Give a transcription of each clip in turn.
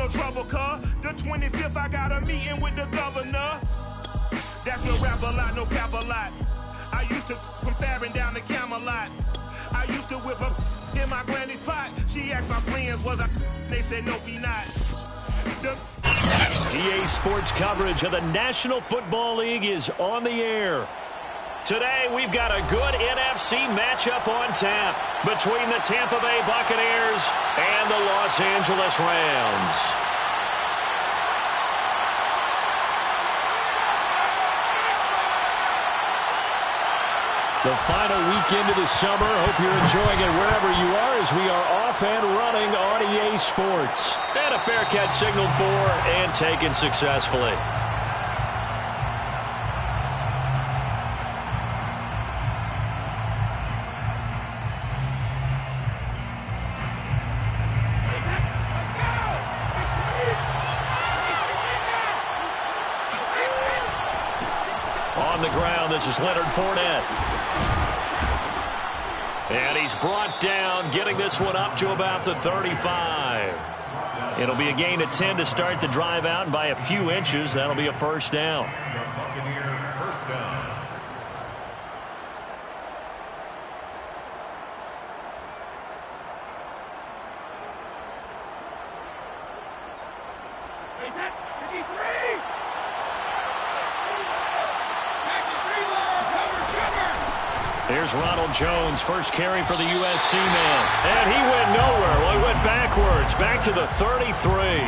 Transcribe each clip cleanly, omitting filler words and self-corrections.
trouble, cuz. The 25th, I got a meeting with the governor. That's a rap a lot, no cap a lot. I used to from Farron down to Camelot. I used to whip up in my granny's pot. She asked my friends, was I? They said, nope, he not. EA Sports coverage of the National Football League is on the air. Today, we've got a good NFC matchup on tap between the Tampa Bay Buccaneers and the Los Angeles Rams. The final weekend of the summer. Hope you're enjoying it wherever you are as we are off and running on EA Sports. And a fair catch signaled for and taken successfully. On the ground, this is Leonard Fournette. And he's brought down, getting this one up to about the 35. It'll be a gain of 10 to start the drive out, and by a few inches, that'll be a first down. Buccaneer first down. Here's Ronald Jones, first carry for the USC man. And he went nowhere. Well, he went backwards, back to the 33.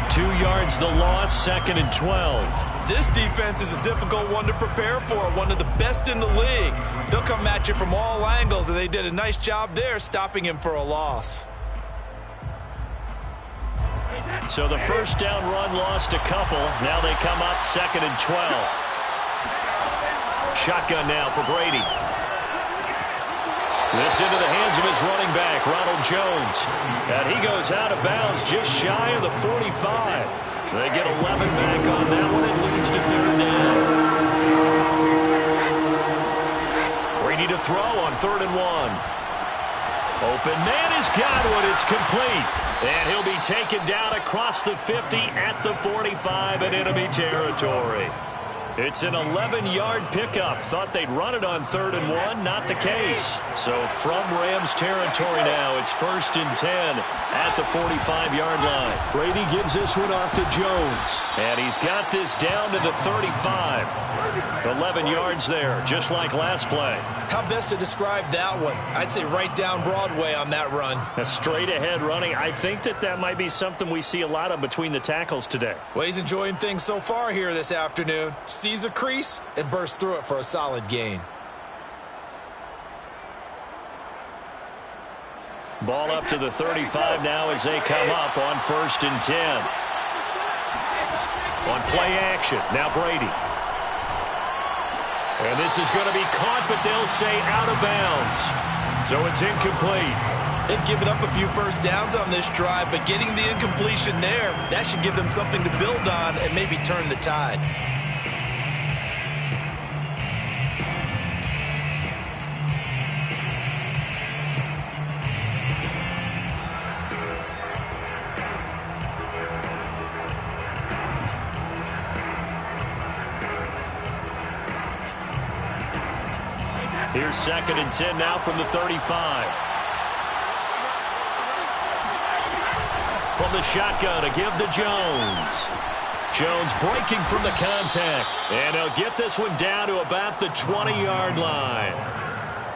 2 yards the loss, 2nd and 12. This defense is a difficult one to prepare for, one of the best in the league. They'll come at you from all angles, and they did a nice job there stopping him for a loss. So the first down run lost a couple. Now they come up 2nd and 12. Shotgun now for Brady. This into the hands of his running back, Ronald Jones. And he goes out of bounds just shy of the 45. They get 11 back on that one. It leads to 3rd down. Brady to throw on 3rd and 1. Open man has got one. It's complete. And he'll be taken down across the 50 at the 45 in enemy territory. It's an 11-yard pickup. Thought they'd run it on 3rd and 1. Not the case. So from Rams territory now, it's 1st and 10 at the 45-yard line. Brady gives this one off to Jones. And he's got this down to the 35. 11 yards there, just like last play. How best to describe that one? I'd say right down Broadway on that run. A straight-ahead running. I think that might be something we see a lot of between the tackles today. Well, he's enjoying things so far here this afternoon. Sees a crease and bursts through it for a solid gain. Ball up to the 35 now as they come up on 1st and 10. On play action, now Brady. And this is going to be caught, but they'll say out of bounds. So it's incomplete. They've given up a few first downs on this drive, but getting the incompletion there, that should give them something to build on and maybe turn the tide. Here's 2nd and 10 now from the 35. From the shotgun to give to Jones. Jones breaking from the contact. And he'll get this one down to about the 20-yard line.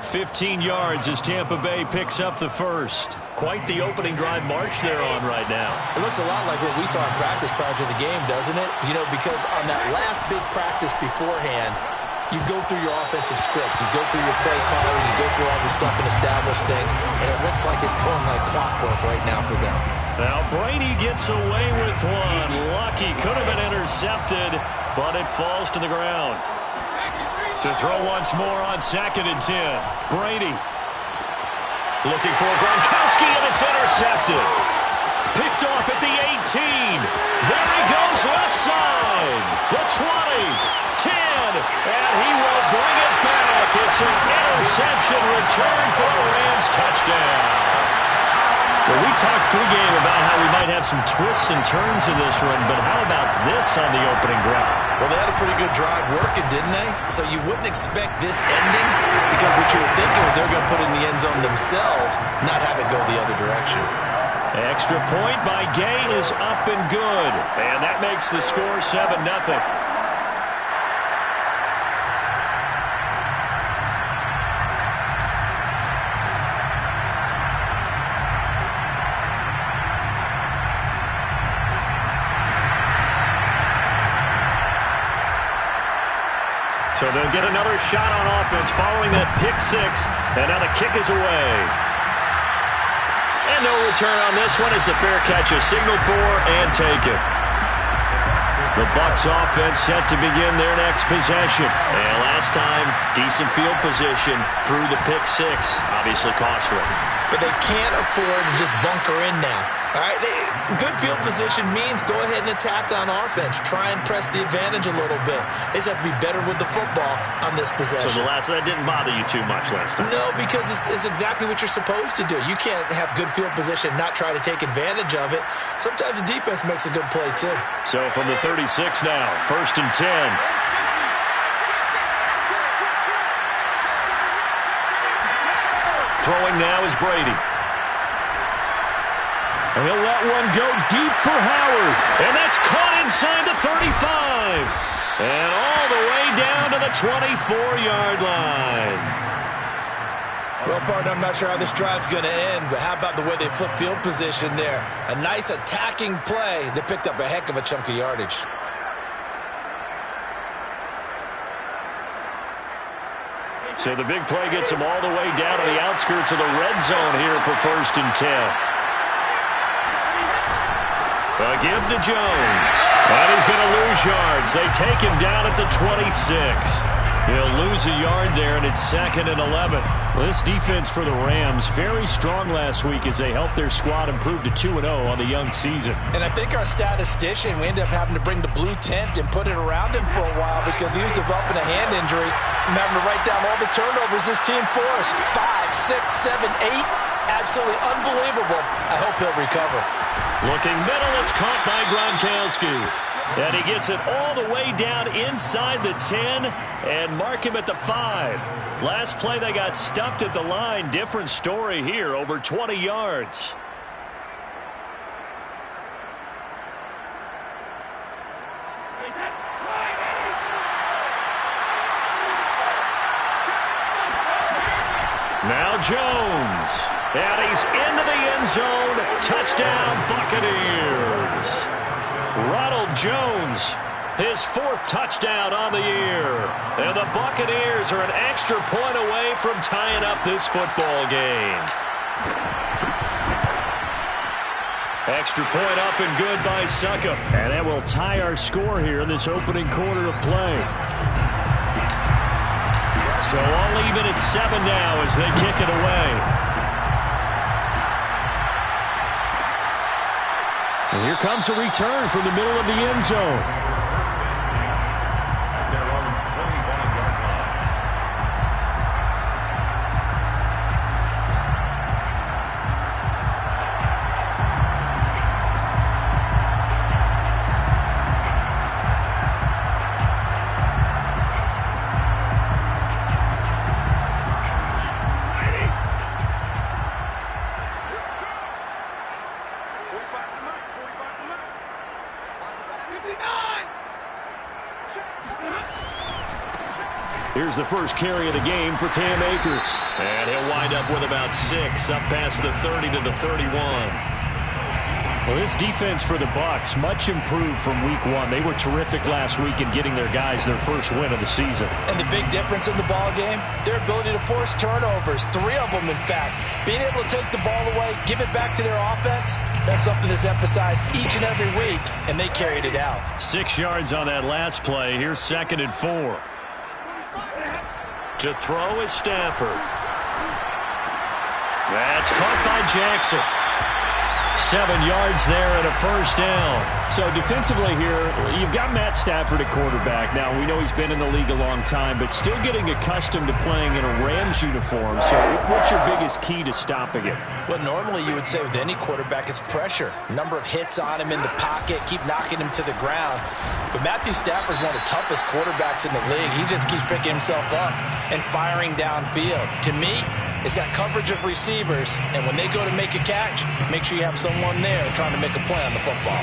15 yards as Tampa Bay picks up the first. Quite the opening drive march they're on right now. It looks a lot like what we saw in practice prior to the game, doesn't it? You know, because on that last big practice beforehand, you go through your offensive script. You go through your play calling. You go through all this stuff and establish things. And it looks like it's going like clockwork right now for them. Now Brady gets away with one. Lucky. Could have been intercepted, but it falls to the ground. To throw once more on 2nd and 10. Brady. Looking for Gronkowski, and it's intercepted. Picked off at the 18. There he goes left side. The 20. 10. And he will bring it back. It's an interception return for a Rams touchdown. Well, we talked pregame about how we might have some twists and turns in this run, but how about this on the opening drive? Well, they had a pretty good drive working, didn't they? So you wouldn't expect this ending because what you were thinking was they were going to put it in the end zone themselves, not have it go the other direction. Extra point by Gain is up and good, and that makes the score 7-0. So they'll get another shot on offense following that pick six. And now the kick is away. And no return on this one as the fair catch is signaled for and taken. The Bucs offense set to begin their next possession. And last time, decent field position through the pick six. Obviously costly. But they can't afford to just bunker in now. All right, good field position means go ahead and attack on offense. Try and press the advantage a little bit. They just have to be better with the football on this possession. So that didn't bother you too much last time? No, because it's exactly what you're supposed to do. You can't have good field position, not try to take advantage of it. Sometimes the defense makes a good play, too. So from the 36 now, 1st and 10. Throwing now is Brady. And he'll let one go deep for Howard. And that's caught inside the 35. And all the way down to the 24-yard line. Well, partner, I'm not sure how this drive's going to end, but how about the way they flip field position there? A nice attacking play that picked up a heck of a chunk of yardage. So the big play gets them all the way down to the outskirts of the red zone here for 1st and 10. A give to Jones. And he's going to lose yards. They take him down at the 26. He'll lose a yard there, and it's 2nd and 11. Well, this defense for the Rams, very strong last week as they helped their squad improve to 2-0 on the young season. And I think our statistician, we ended up having to bring the blue tent and put it around him for a while because he was developing a hand injury and having to write down all the turnovers this team forced. 5, 6, 7, 8. Absolutely unbelievable. I hope he'll recover. Looking middle, it's caught by Gronkowski. And he gets it all the way down inside the 10 and mark him at the 5. Last play, they got stuffed at the line. Different story here, over 20 yards. Now Jones. And he's into the end zone. Touchdown, Buccaneers. Ronald Jones, his 4th touchdown on the year. And the Buccaneers are an extra point away from tying up this football game. Extra point up and good by Succop. And that will tie our score here in this opening quarter of play. So all even at 7 now as they kick it away. And here comes a return from the middle of the end zone. Here's the first carry of the game for Cam Akers. And he'll wind up with about 6, up past the 30 to the 31. Well, this defense for the Bucs, much improved from week 1. They were terrific last week in getting their guys their first win of the season. And the big difference in the ball game, their ability to force turnovers, 3 of them, in fact. Being able to take the ball away, give it back to their offense, that's something that's emphasized each and every week, and they carried it out. 6 yards on that last play. Here's 2nd and 4. To throw is Stafford. That's caught by Jackson. 7 yards there and a first down. So defensively here, you've got Matt Stafford at quarterback. Now, we know he's been in the league a long time, but still getting accustomed to playing in a Rams uniform. So what's your biggest key to stopping it? Well, normally you would say with any quarterback, it's pressure. Number of hits on him in the pocket, keep knocking him to the ground. But Matthew Stafford's one of the toughest quarterbacks in the league. He just keeps picking himself up and firing downfield. To me, it's that coverage of receivers, and when they go to make a catch, make sure you have someone there trying to make a play on the football.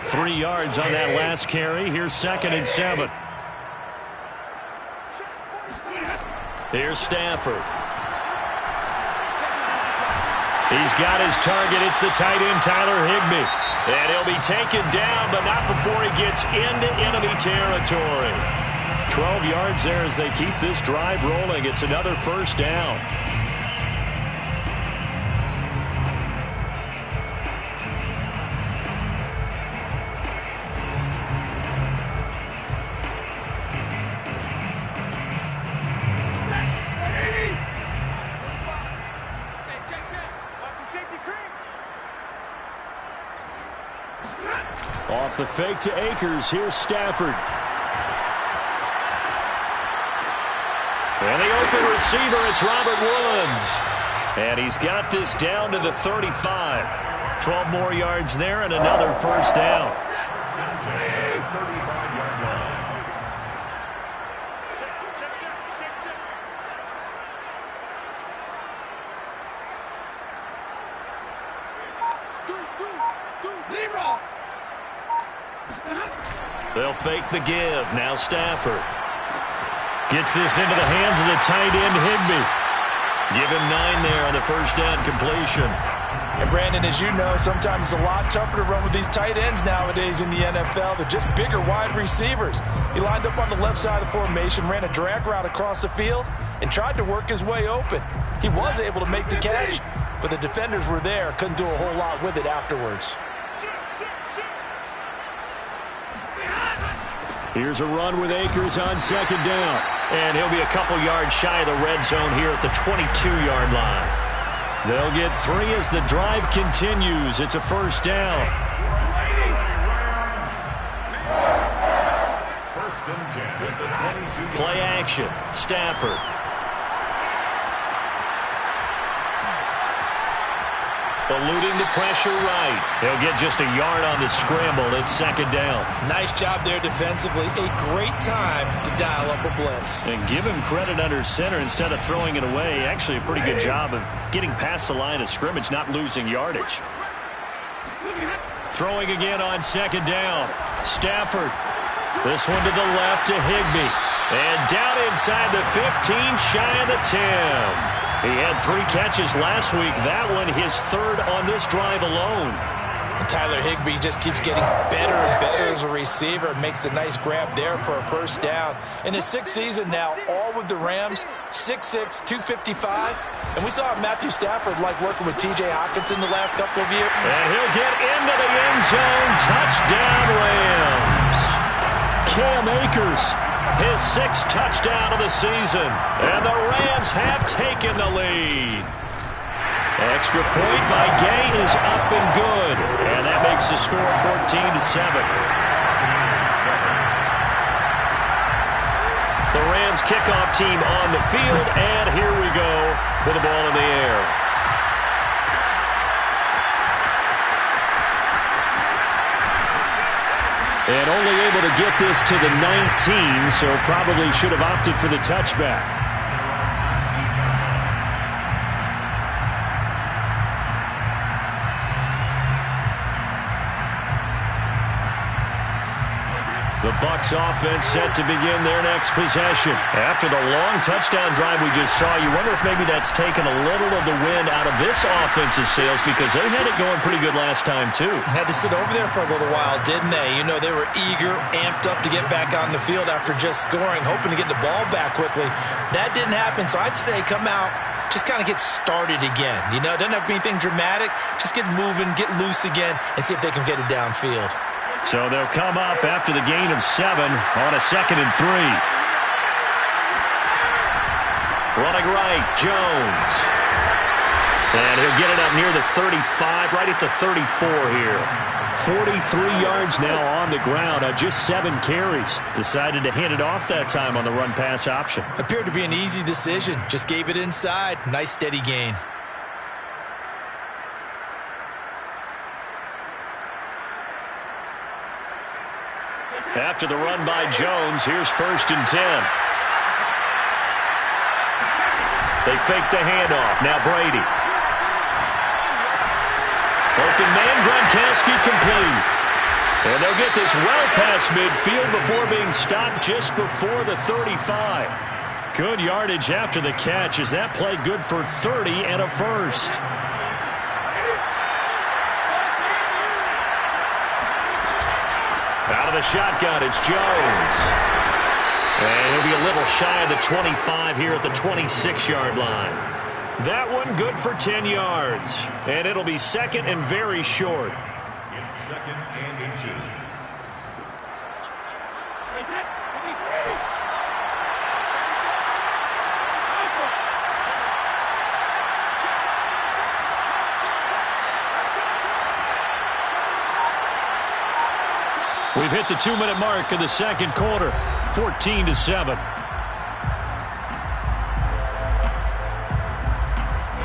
Three yards on that last carry. Here's 2nd and 7. Here's Stafford. He's got his target. It's the tight end, Tyler Higbee. And he'll be taken down, but not before he gets into enemy territory. 12 yards there as they keep this drive rolling. It's another first down. Off the fake to Akers. Here's Stafford. And the open receiver, it's Robert Woods. And he's got this down to the 35. 12 more yards there and another first down. They'll fake the give. Now Stafford gets this into the hands of the tight end, Higbee. Give him 9 there on the first down completion. And Brandon, as you know, sometimes it's a lot tougher to run with these tight ends nowadays in the NFL. They're just bigger wide receivers. He lined up on the left side of the formation, ran a drag route across the field, and tried to work his way open. He was able to make the catch, but the defenders were there, couldn't do a whole lot with it afterwards. Here's a run with Akers on 2nd down. And he'll be a couple yards shy of the red zone here at the 22-yard line. They'll get 3 as the drive continues. It's a first down. 1st and 10 at the 22. Play action. Stafford. Eluding the pressure right. He'll get just a yard on the scramble. It's 2nd down. Nice job there defensively. A great time to dial up a blitz. And give him credit under center instead of throwing it away. Actually, a pretty good job of getting past the line of scrimmage, not losing yardage. Throwing again on 2nd down. Stafford. This one to the left to Higbee. And down inside the 15, shy of the 10. He had 3 catches last week. That one his 3rd on this drive alone. And Tyler Higbee just keeps getting better and better as a receiver. Makes a nice grab there for a first down. In his 6th season now, all with the Rams, 6'6", 255. And we saw Matthew Stafford like working with T.J. Hockenson the last couple of years. And he'll get into the end zone. Touchdown, Rams. Cam Akers. His 6th touchdown of the season. And the Rams have taken the lead. Extra point by Gay is up and good. And that makes the score 14-7. The Rams kickoff team on the field. And here we go with the ball in the air. And only able to get this to the 19, so probably should have opted for the touchback. The Bucs offense set to begin their next possession. After the long touchdown drive we just saw, you wonder if maybe that's taken a little of the wind out of this offensive sails because they had it going pretty good last time too. Had to sit over there for a little while, didn't they? You know, they were eager, amped up to get back on the field after just scoring, hoping to get the ball back quickly. That didn't happen, so I'd say come out, just kind of get started again. You know, doesn't have to be anything dramatic. Just get moving, get loose again, and see if they can get it downfield. So they'll come up after the gain of 7 on a 2nd and 3. Running right, Jones. And he'll get it up near the 35, right at the 34 here. 43 yards now on the ground on just 7 carries. Decided to hand it off that time on the run-pass option. Appeared to be an easy decision. Just gave it inside. Nice steady gain. After the run by Jones, here's 1st and 10. They fake the handoff. Now Brady. Open man, Gronkowski complete. And they'll get this well past midfield before being stopped just before the 35. Good yardage after the catch. Is that play good for 30 and a first? Out of the shotgun, it's Jones. And he'll be a little shy of the 25 here at the 26-yard line. That one good for 10 yards. And it'll be 2nd and very short. It's 2nd and inches. We've hit the 2-minute mark in the 2nd quarter. 14-7.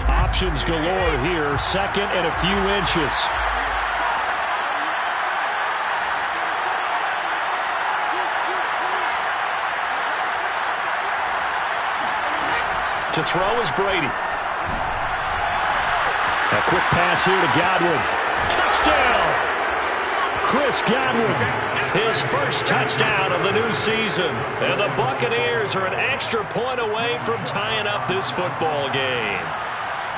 Options galore here. 2nd and a few inches. To throw is Brady. A quick pass here to Godwin. Touchdown! Chris Godwin, his first touchdown of the new season. And the Buccaneers are an extra point away from tying up this football game.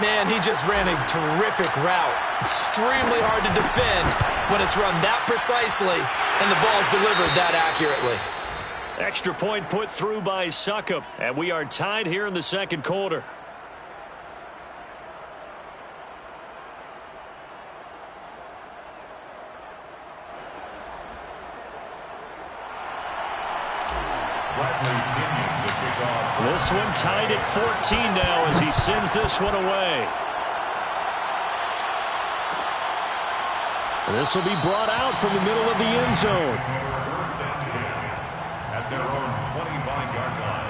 Man, he just ran a terrific route. Extremely hard to defend when it's run that precisely and the ball's delivered that accurately. Extra point put through by Succop. And we are tied here in the 2nd quarter. This one tied at 14 now as he sends this one away. This will be brought out from the middle of the end zone. 1st and 10 at their own 25-yard line.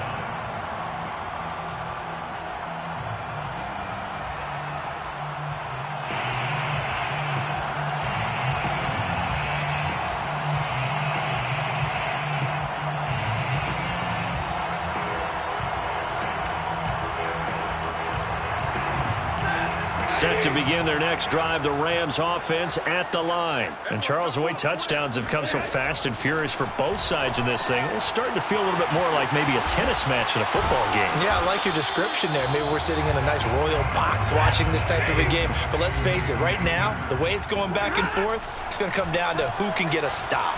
Set to begin their next drive, the Rams offense at the line. And Charles, the way touchdowns have come so fast and furious for both sides in this thing, it's starting to feel a little bit more like maybe a tennis match in a football game. Yeah, I like your description there. Maybe we're sitting in a nice royal box watching this type of a game. But let's face it, right now, the way it's going back and forth, it's going to come down to who can get a stop.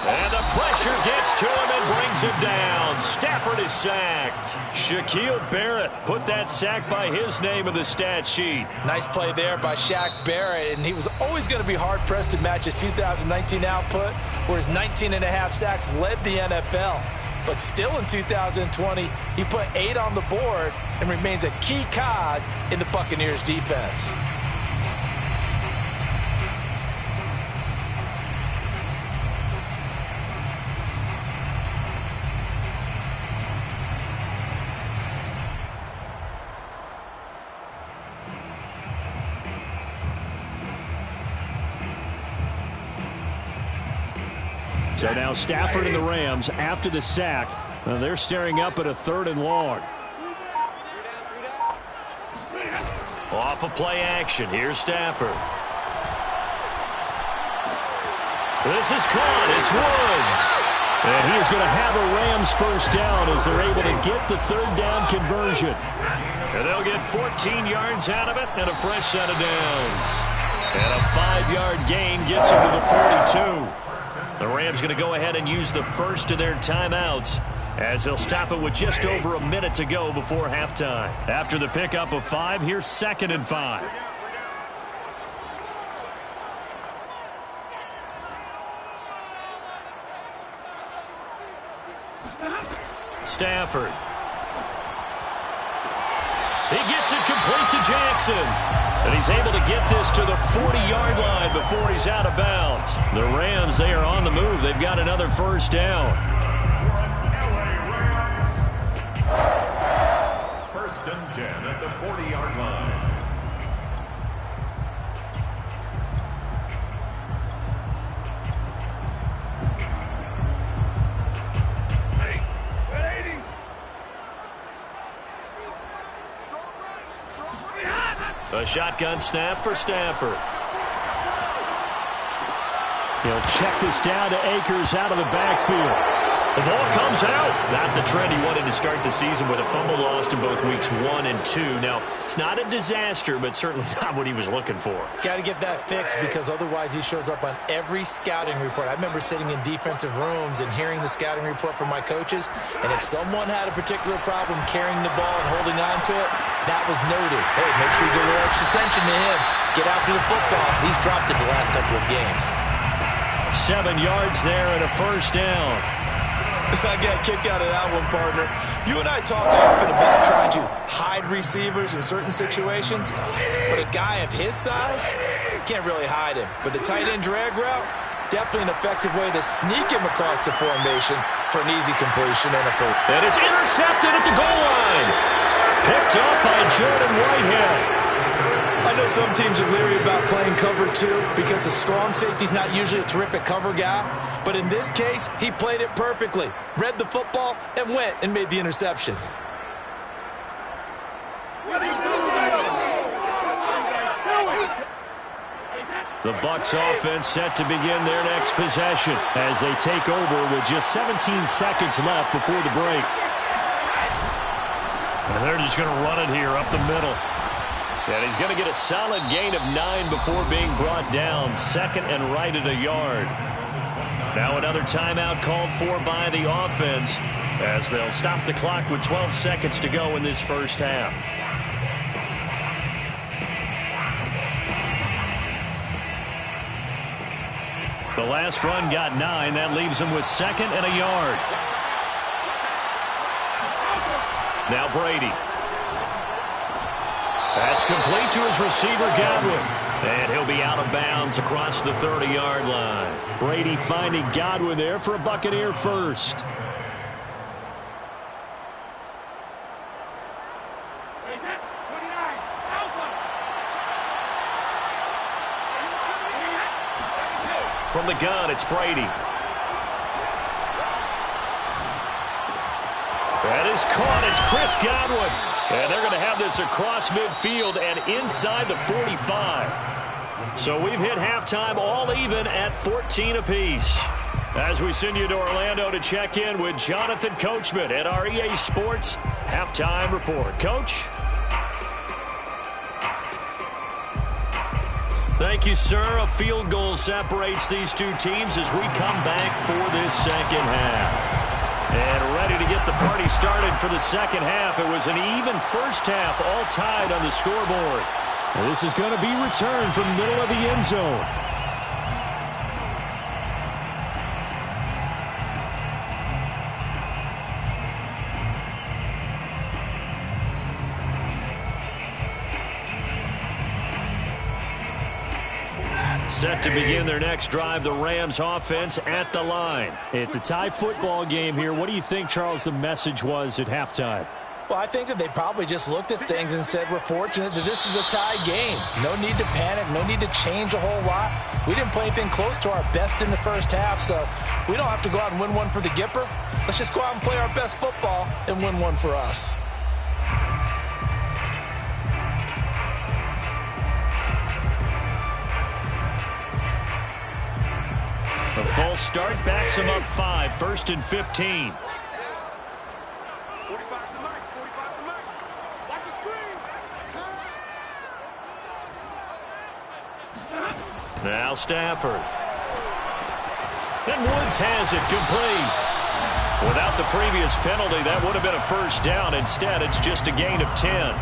And the pressure gets to him and brings him down. Stafford is sacked. Shaquille Barrett put that sack by his name in the stat sheet. Nice play there by Shaq Barrett, and he was always going to be hard-pressed to match his 2019 output, where his 19.5 sacks led the NFL. But still in 2020, he put 8 on the board and remains a key cog in the Buccaneers defense. So now Stafford and the Rams, after the sack, they're staring up at a 3rd and long. Off of play action. Here's Stafford. This is caught. It's Woods. And he is going to have a Rams first down as they're able to get the 3rd down conversion. And they'll get 14 yards out of it and a fresh set of downs. And a 5-yard gain gets them to the 42. The Rams going to go ahead and use the first of their timeouts as they'll stop it with just over a minute to go before halftime. After the pickup of 5, here's 2nd and 5. Stafford. He gets it complete to Jackson. And he's able to get this to the 40-yard line before he's out of bounds. The Rams, they are on the move. They've got another first down. First and 10 at the 40-yard line. A shotgun snap for Stafford. He'll check this down to Akers out of the backfield. The ball comes out. Not the trend he wanted to start the season with a fumble lost in both weeks 1 and 2. Now, it's not a disaster, but certainly not what he was looking for. Got to get that fixed because otherwise he shows up on every scouting report. I remember sitting in defensive rooms and hearing the scouting report from my coaches, and if someone had a particular problem carrying the ball and holding on to it, that was noted. Hey, make sure you give a little extra attention to him. Get after the football. He's dropped it the last couple of games. 7 yards there and a first down. I got a kick out of that one, partner. You and I talk often about trying to hide receivers in certain situations, but a guy of his size can't really hide him. But the tight end drag route, definitely an effective way to sneak him across the formation for an easy completion and a first. And it's intercepted at the goal line. Picked up by Jordan Whitehead. I know some teams are leery about playing cover 2 because the strong safety's not usually a terrific cover guy. But in this case, he played it perfectly. Read the football and went and made the interception. The Bucs offense set to begin their next possession as they take over with just 17 seconds left before the break. And they're just going to run it here up the middle. And he's going to get a solid gain of 9 before being brought down. Second and right at a yard. Now another timeout called for by the offense as they'll stop the clock with 12 seconds to go in this first half. The last run got 9. That leaves him with second and a yard. Now Brady. That's complete to his receiver, Godwin. And he'll be out of bounds across the 30-yard line. Brady finding Godwin there for a Buccaneer first. From the gun, it's Brady. That is caught. It's Chris Godwin. And they're going to have this across midfield and inside the 45. So we've hit halftime all even at 14 apiece. As we send you to Orlando to check in with Jonathan Coachman at our EA Sports Halftime Report. Coach? Thank you, sir. A field goal separates these two teams as we come back for this second half. And ready to get the party started for the second half. It was an even first half, all tied on the scoreboard. Well, this is going to be returned from the middle of the end zone. Set to begin their next drive, the Rams offense at the line. It's a tie football game here. What do you think, Charles, the message was at halftime? Well, I think that they probably just looked at things and said, we're fortunate that this is a tie game. No need to panic. No need to change a whole lot. We didn't play anything close to our best in the first half, so we don't have to go out and win one for the Gipper. Let's just go out and play our best football and win one for us. The false start backs him up 5, 1st and 15. Now Stafford. And Woods has it complete. Without the previous penalty, that would have been a first down. Instead, it's just a gain of 10.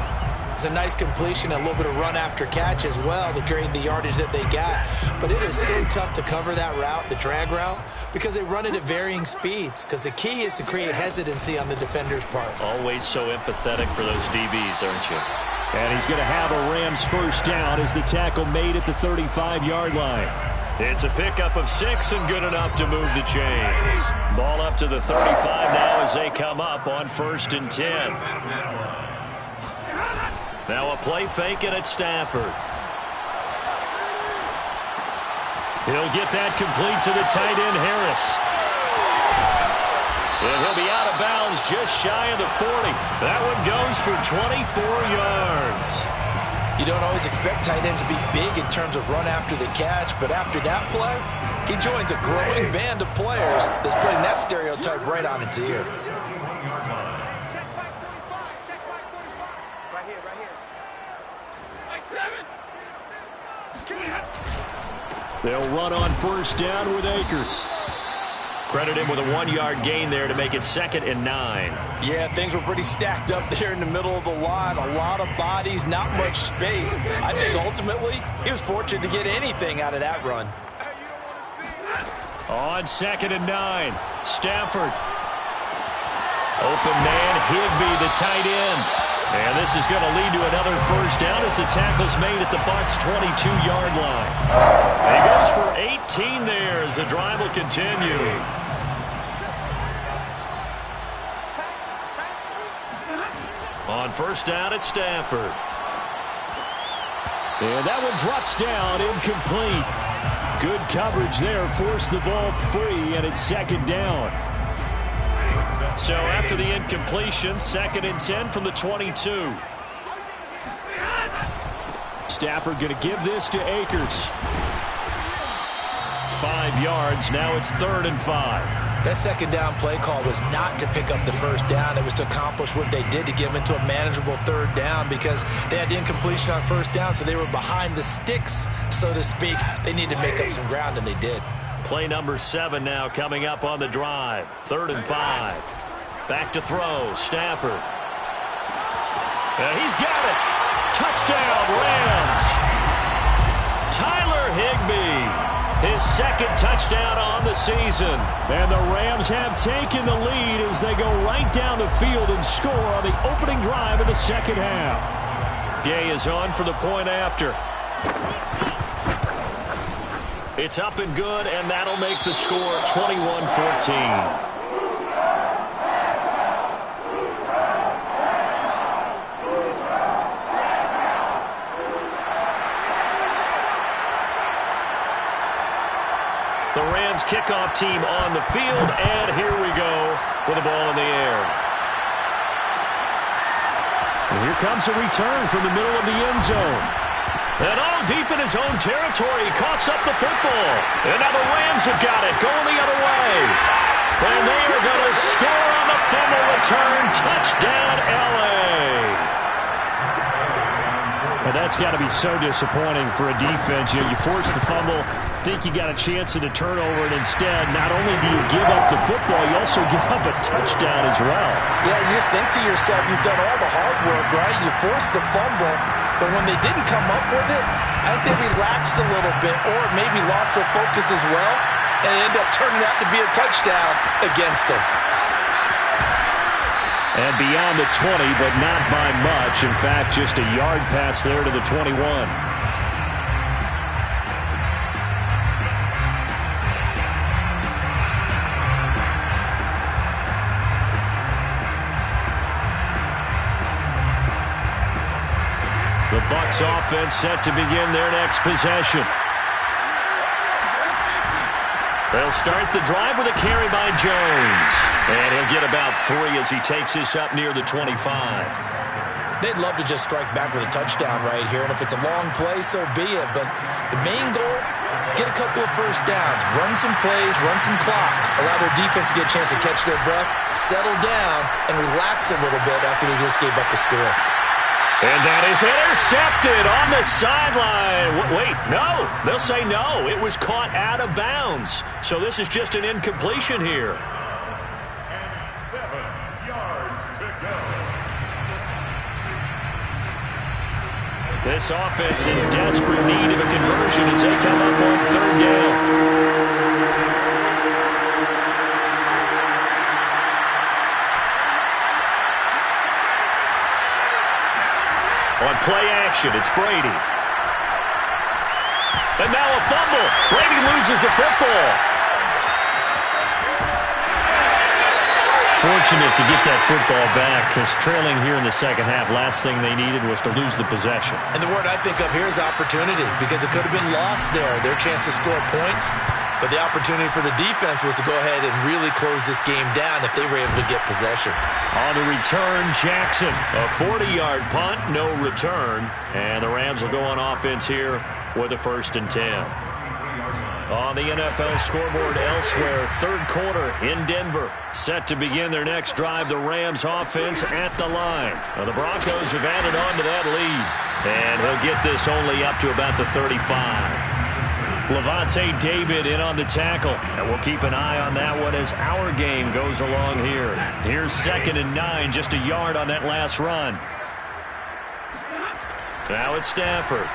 was a nice completion, a little bit of run after catch as well to create the yardage that they got. But it is so tough to cover that route, the drag route, because they run it at varying speeds. Because the key is to create hesitancy on the defender's part. Always so empathetic for those DBs, aren't you? And he's going to have a Rams first down as the tackle made at the 35-yard line. It's a pickup of 6 and good enough to move the chains. Ball up to the 35 now as they come up on 1st and 10. Now a play fake and it's Stafford. He'll get that complete to the tight end, Harris. And he'll be out of bounds just shy of the 40. That one goes for 24 yards. You don't always expect tight ends to be big in terms of run after the catch, but after that play, he joins a growing band of players that's putting that stereotype right on its ear. They'll run on first down with Akers. Credit him with a 1-yard gain there to make it 2nd and 9. Yeah, things were pretty stacked up there in the middle of the line. A lot of bodies, not much space. I think ultimately he was fortunate to get anything out of that run. On 2nd and 9, Stafford. Open man, Higbee, the tight end. And this is going to lead to another first down as the tackle's made at the Bucs' 22-yard line. And he goes for 18 there as the drive will continue. On first down, it's Stafford. And that one drops down, incomplete. Good coverage there, forced the ball free, and it's 2nd down. So after the incompletion, 2nd and 10 from the 22. Stafford going to give this to Akers. 5 yards, now it's 3rd and 5. That 2nd down play call was not to pick up the first down. It was to accomplish what they did to get them into a manageable 3rd down because they had the incompletion on first down, so they were behind the sticks, so to speak. They needed to make up some ground, and they did. Play number 7 now coming up on the drive. 3rd and 5. Back to throw, Stafford. He's got it. Touchdown, Rams. Tyler Higbee. His 2nd touchdown on the season. And the Rams have taken the lead as they go right down the field and score on the opening drive of the 2nd half. Gay is on for the point after. It's up and good, and that'll make the score 21-14. The Rams kickoff team on the field, and here we go with the ball in the air. And here comes a return from the middle of the end zone. And all deep in his own territory, he coughs up the football. And now the Rams have got it, going the other way. And they are going to score on the fumble return. Touchdown, L.A. Well, that's got to be so disappointing for a defense. You know, you force the fumble, think you got a chance at a turnover, and instead, not only do you give up the football, you also give up a touchdown as well. Yeah, you just think to yourself, you've done all the hard work, right? You forced the fumble, but when they didn't come up with it, I think they relaxed a little bit or maybe lost their focus as well, and it ended up turning out to be a touchdown against them. And beyond the 20, but not by much. In fact, just a yard pass there to the 21. The Bucs offense set to begin their next possession. They'll start the drive with a carry by Jones. And he'll get about 3 as he takes this up near the 25. They'd love to just strike back with a touchdown right here, and if it's a long play, so be it. But the main goal, get a couple of first downs, run some plays, run some clock, allow their defense to get a chance to catch their breath, settle down, and relax a little bit after they just gave up the score. And that is intercepted on the sideline. Wait, no. They'll say no. It was caught out of bounds. So this is just an incompletion here. And 7 yards to go. This offense in desperate need of a conversion as they come up on third down. On play action, it's Brady. And now a fumble. Brady loses the football. Fortunate to get that football back because trailing here in the second half, last thing they needed was to lose the possession. And the word I think of here is opportunity because it could have been lost there, their chance to score points. But the opportunity for the defense was to go ahead and really close this game down if they were able to get possession. On the return, Jackson. A 40-yard punt, no return. And the Rams will go on offense here with a 1st and 10. On the NFL scoreboard elsewhere, third quarter in Denver. Set to begin their next drive, the Rams offense at the line. Now the Broncos have added on to that lead. And he'll get this only up to about the 35. Levante David in on the tackle. And we'll keep an eye on that one as our game goes along here. Here's 2nd and 9, just a yard on that last run. Now it's Stafford.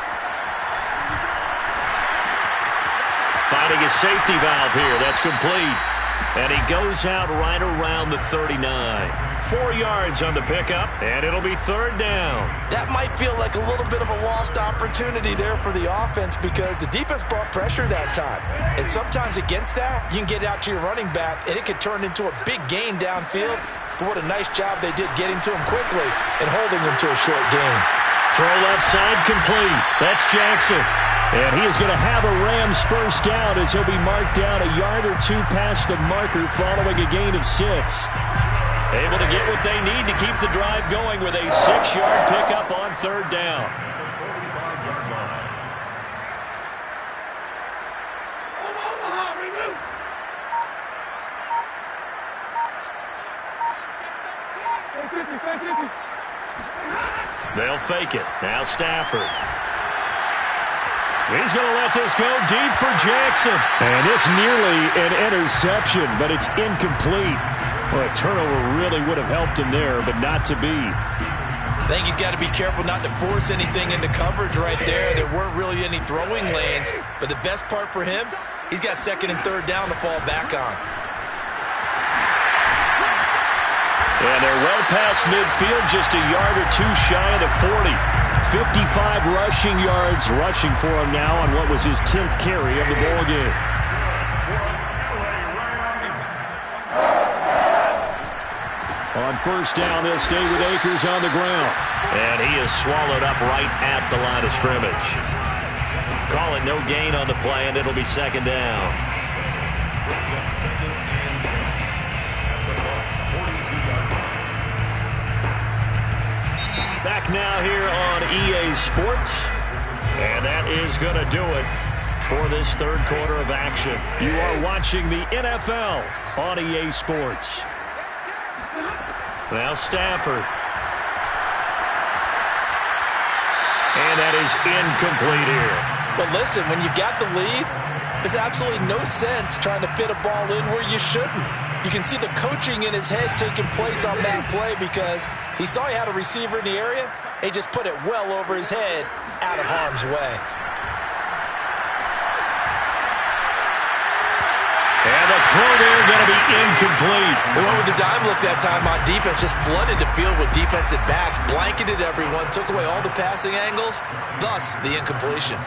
Finding a safety valve here. That's complete. And he goes out right around the 39. 4 yards on the pickup, and it'll be 3rd down. That might feel like a little bit of a lost opportunity there for the offense because the defense brought pressure that time. And sometimes against that, you can get out to your running back, and it can turn into a big gain downfield. But what a nice job they did getting to him quickly and holding him to a short gain. Throw left side complete. That's Jackson. And he is going to have a Rams 1st down as he'll be marked down a yard or 2 past the marker following a gain of 6. Able to get what they need to keep the drive going with a 6-yard pickup on 3rd down. They'll fake it. Now Stafford. He's going to let this go deep for Jackson. And it's nearly an interception, but it's incomplete. Well, a turnover really would have helped him there, but not to be. I think he's got to be careful not to force anything into coverage right there. There weren't really any throwing lanes, but the best part for him, he's got 2nd and 3rd down to fall back on. And they're well past midfield, just a yard or 2 shy of the 40. 55 rushing yards rushing for him now on what was his 10th carry of the ball game. On 1st down, they'll stay with Akers on the ground. And he is swallowed up right at the line of scrimmage. Call it no gain on the play, and it'll be 2nd down. Back now here on EA Sports. And that is going to do it for this 3rd quarter of action. You are watching the NFL on EA Sports. Now Stafford. And that is incomplete here. But listen, when you got the lead, there's absolutely no sense trying to fit a ball in where you shouldn't. You can see the coaching in his head taking place on that play because he saw he had a receiver in the area. He just put it well over his head out of harm's way. And the throw there going to be incomplete. They went with the dime look that time on defense, just flooded the field with defensive backs, blanketed everyone, took away all the passing angles, thus the incompletion.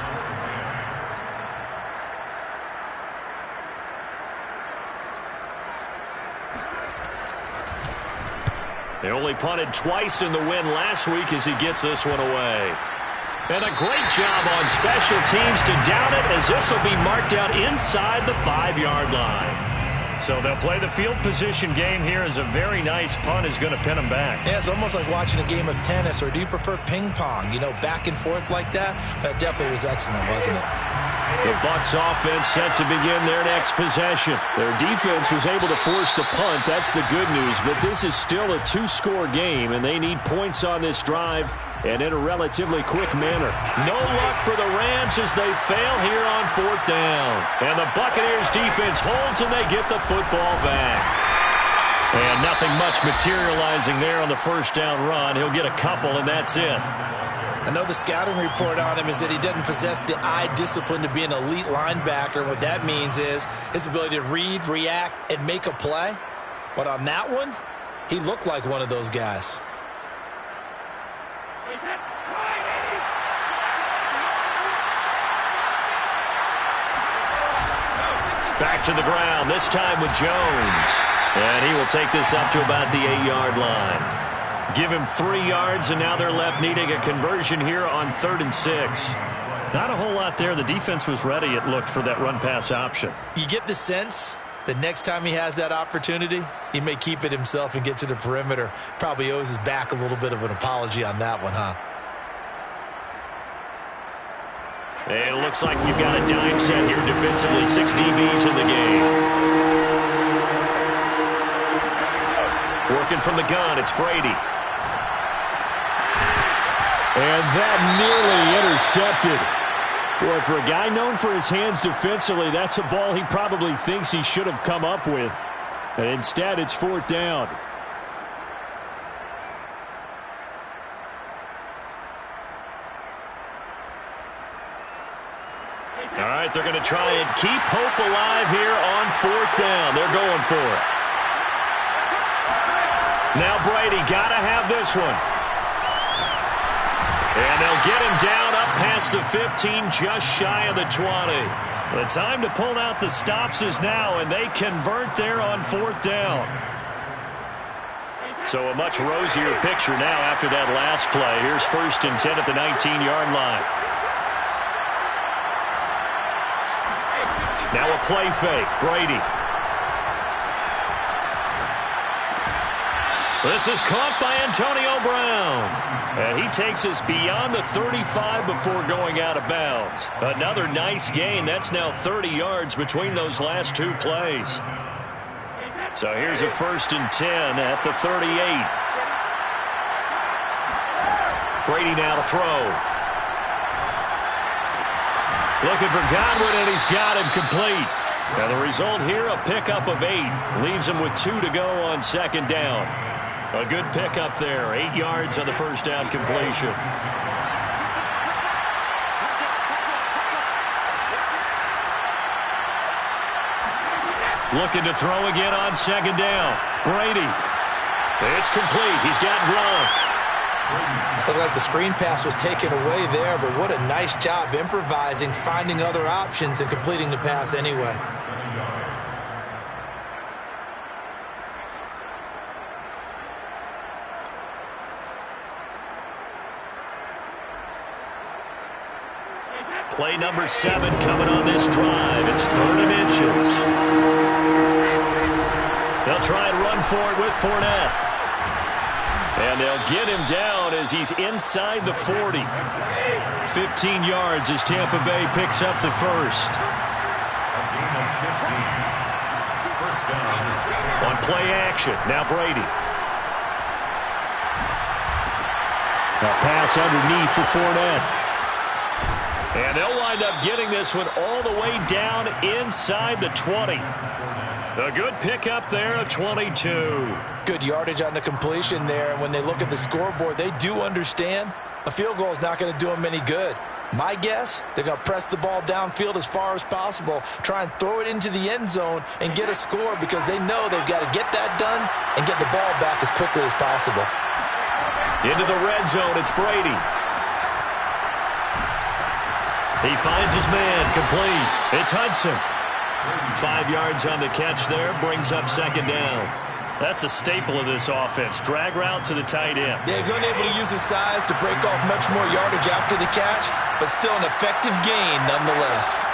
They only punted twice in the win last week as he gets this one away. And a great job on special teams to down it as this will be marked out inside the 5-yard line. So they'll play the field position game here as a very nice punt is going to pin them back. Yeah, it's almost like watching a game of tennis, or do you prefer ping pong? You know, back and forth like that? That definitely was excellent, wasn't it? The Bucs offense set to begin their next possession. Their defense was able to force the punt. That's the good news. But this is still a 2-score game, and they need points on this drive and in a relatively quick manner. No luck for the Rams as they fail here on 4th down. And the Buccaneers defense holds and they get the football back. And nothing much materializing there on the 1st down run. He'll get a couple and that's it. I know the scouting report on him is that he doesn't possess the eye discipline to be an elite linebacker. What that means is his ability to read, react, and make a play. But on that one, he looked like one of those guys. Back to the ground, this time with Jones. And he will take this up to about the 8-yard line. Give him 3 yards, and now they're left needing a conversion here on 3rd and 6. Not a whole lot there. The defense was ready, it looked, for that run-pass option. You get the sense that next time he has that opportunity, he may keep it himself and get to the perimeter. Probably owes his back a little bit of an apology on that one, huh? And it looks like you've got a dime set here defensively. 6 DBs in the game. Working from the gun, it's Brady. And that nearly intercepted. Boy, for a guy known for his hands defensively, that's a ball he probably thinks he should have come up with. And instead, it's 4th down. All right, they're going to try and keep hope alive here on 4th down. They're going for it. Now Brady got to have this one. And they'll get him down up past the 15, just shy of the 20. The time to pull out the stops is now, and they convert there on 4th down. So a much rosier picture now after that last play. Here's 1st and 10 at the 19-yard line. Now a play fake. Brady. This is caught by Antonio Brown. And he takes us beyond the 35 before going out of bounds. Another nice gain. That's now 30 yards between those last 2 plays. So here's a 1st and 10 at the 38. Brady now to throw. Looking for Godwin, and he's got him complete. Now the result here, a pickup of 8. Leaves him with 2 to go on 2nd down. A good pickup there. 8 yards on the 1st down completion. Looking to throw again on 2nd down. Brady. It's complete. He's got Gronk. Looked like the screen pass was taken away there, but what a nice job improvising, finding other options, and completing the pass anyway. Play number 7 coming on this drive. It's 3rd and inches. They'll try and run for it with Fournette. And they'll get him down as he's inside the 40. 15 yards as Tampa Bay picks up the 1st. On play action, now Brady. A pass underneath for Fournette. And they'll wind up getting this one all the way down inside the 20. A good pickup there at 22. Good yardage on the completion there. And when they look at the scoreboard, they do understand a field goal is not going to do them any good. My guess, they're going to press the ball downfield as far as possible, try and throw it into the end zone and get a score because they know they've got to get that done and get the ball back as quickly as possible. Into the red zone, it's Brady. He finds his man, complete. It's Hudson. 5 yards on the catch there, brings up 2nd down. That's a staple of this offense. Drag route to the tight end. Yeah, he's unable to use his size to break off much more yardage after the catch, but still an effective gain nonetheless.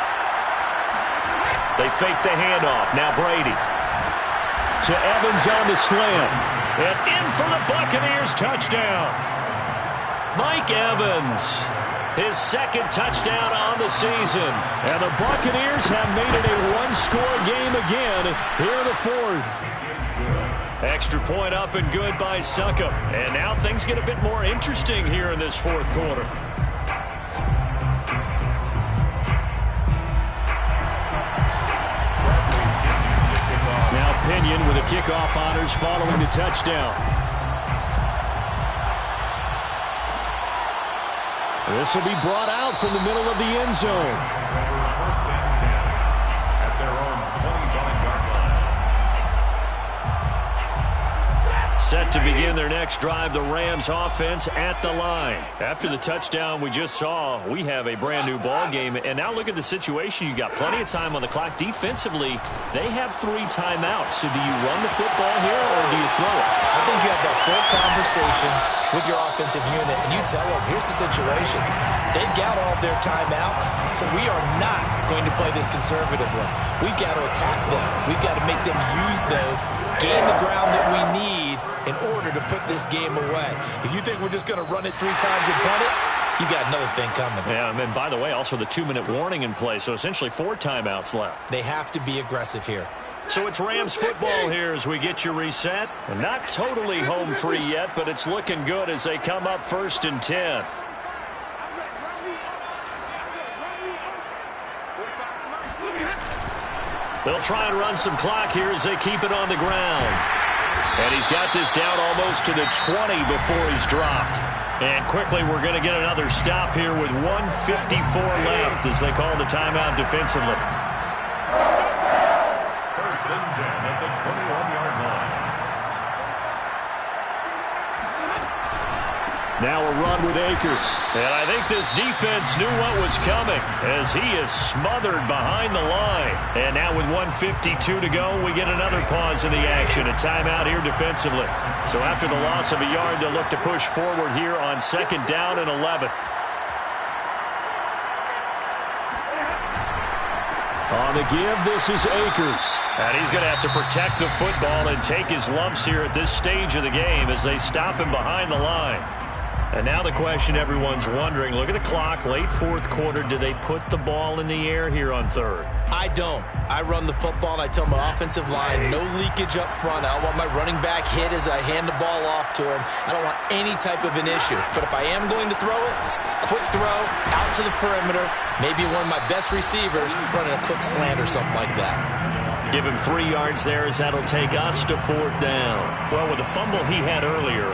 They fake the handoff. Now Brady. To Evans on the slam. And in for the Buccaneers touchdown. Mike Evans. His 2nd touchdown on the season. And the Buccaneers have made it a one-score game again here in the 4th. Extra point up and good by Succop. And now things get a bit more interesting here in this 4th quarter. Now Pinion with a kickoff honors following the touchdown. This will be brought out from the middle of the end zone. First and 10 at their own 25-yard line. Set to begin their next drive, the Rams offense at the line. After the touchdown we just saw, we have a brand new ball game. And now look at the situation. You got plenty of time on the clock. Defensively, they have 3 timeouts. So do you run the football here or do you throw it? I think you have that full conversation with your offensive unit, and you tell them, here's the situation. They've got all their timeouts, so we are not going to play this conservatively. We've got to attack them. We've got to make them use those, gain the ground that we need in order to put this game away. If you think we're just going to run it 3 times and punt it, you got another thing coming. Yeah, and by the way, also the 2-minute warning in play, so essentially 4 timeouts left. They have to be aggressive here. So it's Rams football here as we get you reset. And not totally home free yet, but it's looking good as they come up 1st and 10. They'll try and run some clock here as they keep it on the ground. And he's got this down almost to the 20 before he's dropped. And quickly we're going to get another stop here with 1:54 left as they call the timeout defensively. First and 10 at the 21-yard line. Now a run with Akers. And I think this defense knew what was coming as he is smothered behind the line. And now with 1:52 to go, we get another pause in the action. A timeout here defensively. So after the loss of a yard, they'll look to push forward here on 2nd down and 11. On the give, this is Akers. And he's going to have to protect the football and take his lumps here at this stage of the game as they stop him behind the line. And now the question everyone's wondering, look at the clock, late 4th quarter. Do they put the ball in the air here on 3rd? I don't. I run the football, and I tell my offensive line, no leakage up front. I don't want my running back hit as I hand the ball off to him. I don't want any type of an issue. But if I am going to throw it, quick throw, out to the perimeter, maybe one of my best receivers running a quick slant or something like that. Give him 3 yards there as that'll take us to 4th down. Well, with the fumble he had earlier,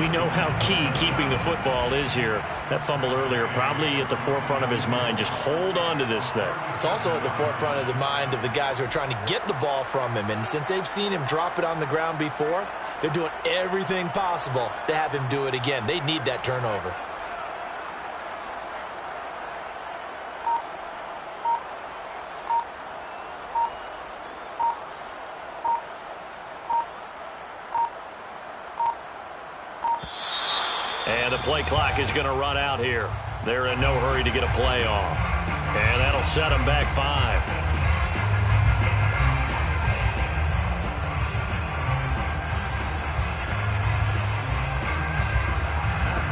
we know how key keeping the football is here. That fumble earlier probably at the forefront of his mind. Just hold on to this thing. It's also at the forefront of the mind of the guys who are trying to get the ball from him. And since they've seen him drop it on the ground before, they're doing everything possible to have him do it again. They need that turnover. And the play clock is going to run out here. They're in no hurry to get a play off. And that'll set them back 5.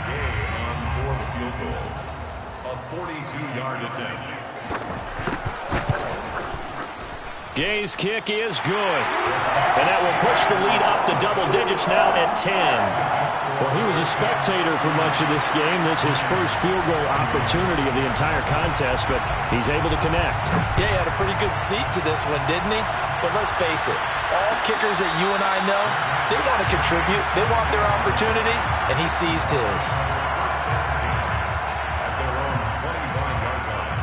Gay on 4th field goal. A 42-yard attempt. Gay's kick is good. And that will push the lead up to double digits now at 10. Well, he was a spectator for much of this game. This is his first field goal opportunity of the entire contest, but he's able to connect. Yeah, he had a pretty good seat to this one, didn't he? But let's face it, all kickers that you and I know, they want to contribute. They want their opportunity, and he seized his. At their own 25-yard line.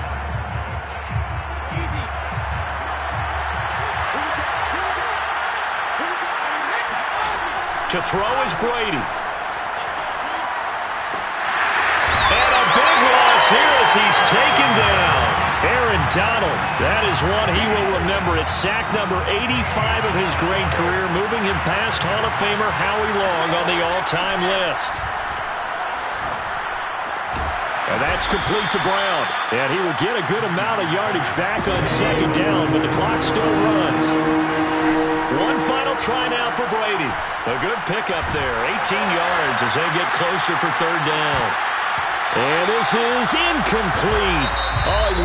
To throw is Brady. And a big loss here as he's taken down. Aaron Donald, that is one he will remember. It's sack number 85 of his great career, moving him past Hall of Famer Howie Long on the all-time list. And that's complete to Brown. And he will get a good amount of yardage back on 2nd down, but the clock still runs. One final try now for Brady. A good pickup there, 18 yards as they get closer for 3rd down. And this is incomplete. Oh, he